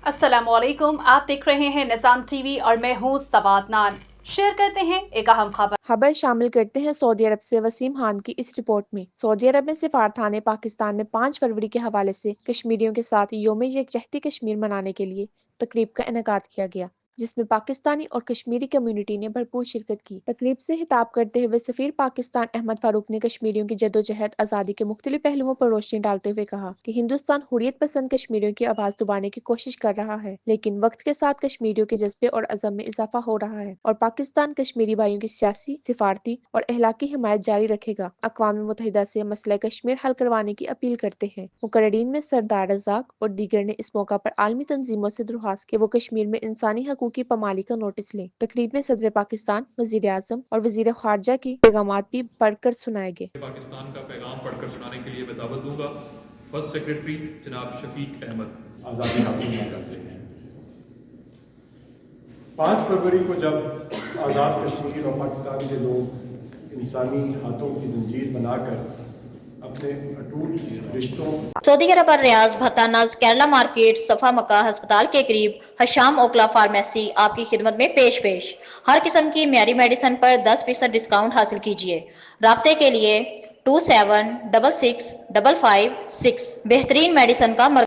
अस्सलाम वालेकुम, आप देख रहे हैं निज़ाम टीवी और मैं हूँ सवाद नान। शेयर करते हैं एक अहम खबर शामिल करते हैं सऊदी अरब से वसीम खान की इस रिपोर्ट में। सऊदी अरब में सिफारताने पाकिस्तान में 5 फरवरी के हवाले से कश्मीरियों के साथ यौम यकजहती कश्मीर मनाने के लिए तकरीब का इनेकाद किया गया, जिसमें पाकिस्तानी और कश्मीरी कम्युनिटी ने भरपूर शिरकत की। तकरीब से खिताब करते हुए सफीर पाकिस्तान अहमद फारूक ने कश्मीरियों की जद्दोजहद आज़ादी के मुख्तलिफ पहलुओं पर रोशनी डालते हुए कहा कि हिंदुस्तान हुर्रियत पसंद कश्मीरियों की आवाज़ दबाने की कोशिश कर रहा है, लेकिन वक्त के साथ कश्मीरियों के जज्बे और अज़म में इजाफा हो रहा है और पाकिस्तान कश्मीरी भाइयों की सियासी, सिफारती और अखलाकी हिमायत जारी रखेगा। अक़वाम मुत्तहिदा से मसला कश्मीर हल करवाने की अपील करते हैं। मुकर्रीन में सरदार रज़ाक और दीगर ने इस मौका पर आलमी तंजीमों से दरख्वास्त की वो कश्मीर में इंसानी हकूक की पामाली का नोटिस लें। तकरीब में सदर पाकिस्तान, वज़ीर आज़म और वज़ीर ख़ारजा की पैगामात भी पढ़कर सुनाए गए। पाकिस्तान का पैगाम पढ़कर सुनाने के लिए मैं दावत दूंगा फर्स्ट सेक्रेटरी जनाब शफीक अहमद। आज़ादी हासिल न करते हैं। 5 फरवरी को जब आज़ाद कश्मीर और पाकिस्तान के लोग इंसानी हाथों की जंजीर बनाकर अपने अटूट रिश्तों सऊदी अरब और रियाज भतानज केरला मार्केट सफा मक्का अस्पताल के करीब हशाम ओकला फार्मेसी आपकी खिदमत में पेश हर किस्म की म्यारी मेडिसिन पर 10% डिस्काउंट हासिल कीजिए। राब्ते के लिए 27665556 बेहतरीन मेडिसिन का